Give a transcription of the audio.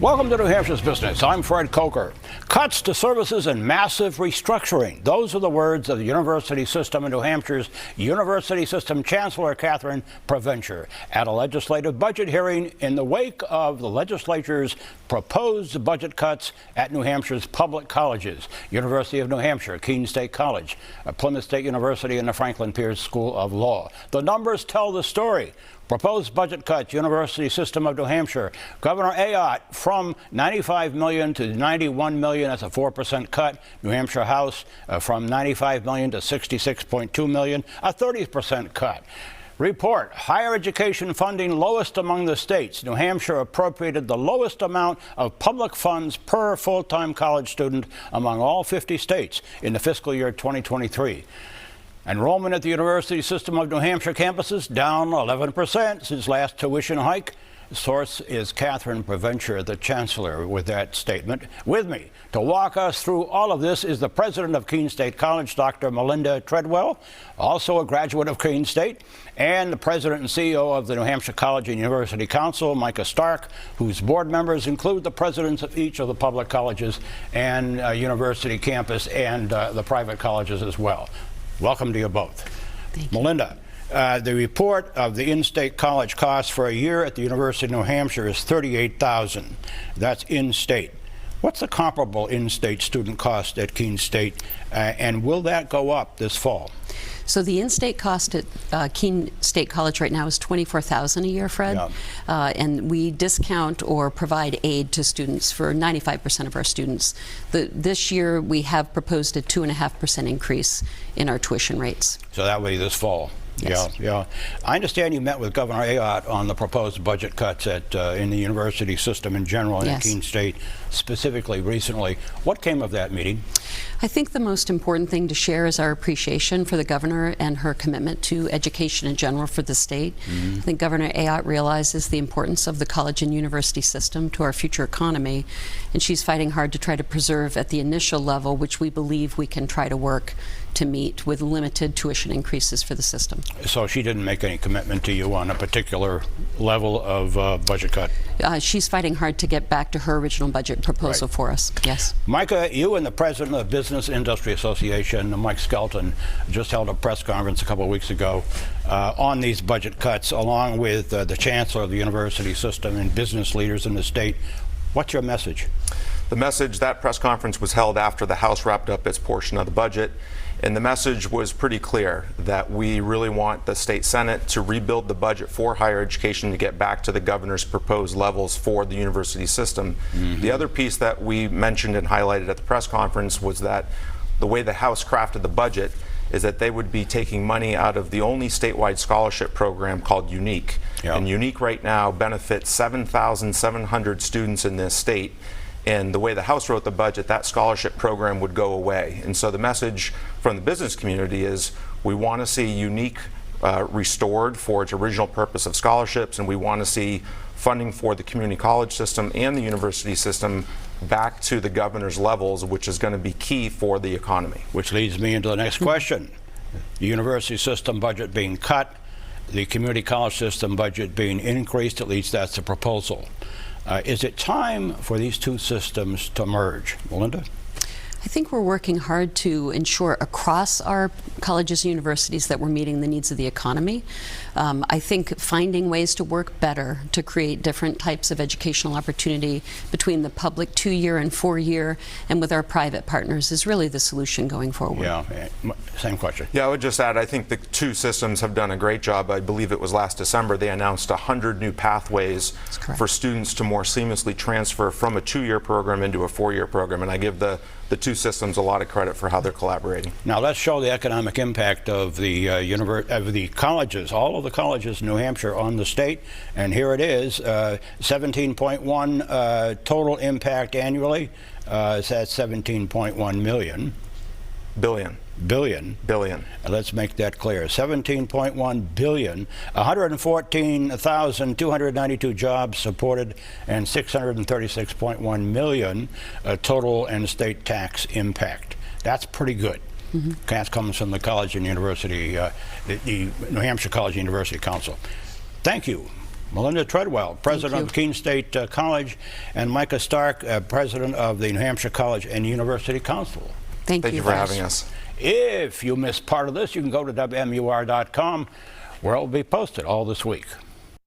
Welcome to New Hampshire's Business. I'm Fred Coker. Cuts to services and massive restructuring. Those are the words of the university system in New Hampshire's University System Chancellor Catherine Provencher at a legislative budget hearing in the wake of the legislature's proposed budget cuts at New Hampshire's public colleges, University of New Hampshire, Keene State College, Plymouth State University, and the Franklin Pierce School of Law. The numbers tell the story. Proposed budget cuts, University System of New Hampshire. Governor Ayotte from $95 million to $91 million. That's a 4% cut. New Hampshire House from $95 million to $66.2 million, a 30% cut. Report, higher education funding lowest among the states. New Hampshire appropriated the lowest amount of public funds per full-time college student among all 50 states in the fiscal year 2023. Enrollment at the University System of New Hampshire campuses down 11% since last tuition hike. Source is Catherine Provencher, the Chancellor, with that statement. With me to walk us through all of this is the President of Keene State College, Dr. Melinda Treadwell, also a graduate of Keene State, and the President and CEO of the New Hampshire College and University Council, Micah Stark, whose board members include the presidents of each of the public colleges and university campus and the private colleges as well. Welcome to you both. Thank you. Melinda, the report of the in-state college costs for a year at the University of New Hampshire is $38,000. That's in-state. What's the comparable in-state student cost at Keene State, and will that go up this fall? So the in-state cost at Keene State College right now is $24,000 a year, Fred. Yeah. And we discount or provide aid to students for 95% of our students. This year we have proposed a 2.5% increase in our tuition rates. So that way this fall. Yes. Yeah. I understand you met with Governor Ayotte on the proposed budget cuts at in the university system in general and yes. at Keene State specifically recently. What came of that meeting? I think the most important thing to share is our appreciation for the governor and her commitment to education in general for the state. Mm-hmm. I think Governor Ayotte realizes the importance of the college and university system to our future economy, and she's fighting hard to try to preserve at the initial level, which we believe we can try to work to meet with limited tuition increases for the system. So she didn't make any commitment to you on a particular level of budget cut? She's fighting hard to get back to her original budget proposal right. for us, yes. Micah, you and the president of the Business Industry Association, Mike Skelton, just held a press conference a couple of weeks ago on these budget cuts, along with the chancellor of the university system and business leaders in the state. What's your message? The message, that press conference was held after the House wrapped up its portion of the budget. And the message was pretty clear that we really want the state Senate to rebuild the budget for higher education to get back to the governor's proposed levels for the university system. Mm-hmm. The other piece that we mentioned and highlighted at the press conference was that the way the House crafted the budget is that they would be taking money out of the only statewide scholarship program called UNIQUE. Yep. And UNIQUE right now benefits 7,700 students in this state. And the way the House wrote the budget, that scholarship program would go away. And so the message from the business community is we want to see UNIQUE restored for its original purpose of scholarships, and we want to see funding for the community college system and the university system back to the governor's levels, which is going to be key for the economy. Which leads me into the next question. The university system budget being cut, the community college system budget being increased, at least that's the proposal. Is it time for these two systems to merge? Melinda? I think we're working hard to ensure across our colleges and universities that we're meeting the needs of the economy. I think finding ways to work better to create different types of educational opportunity between the public 2-year and 4-year and with our private partners is really the solution going forward. Yeah, same question. Yeah, I would just add, I think the two systems have done a great job. I believe it was last December they announced 100 new pathways for students to more seamlessly transfer from a 2-year program into a 4-year program, and I give the two systems a lot of credit for how they're collaborating. Now let's show the economic impact of the colleges, all of the colleges in New Hampshire on the state, and here it is, 17.1 total impact annually. It's at 17.1 million. Billion. Let's make that clear. 17.1 billion, 114,292 jobs supported, and 636.1 million total and state tax impact. That's pretty good. Mm-hmm. That comes from the college and university, the New Hampshire College and University Council. Thank you Melinda Treadwell, president of Keene State College, and Micah Stark, president of the New Hampshire College and University Council. Thank you for having us. If you missed part of this, you can go to WMUR.com, where it will be posted all this week.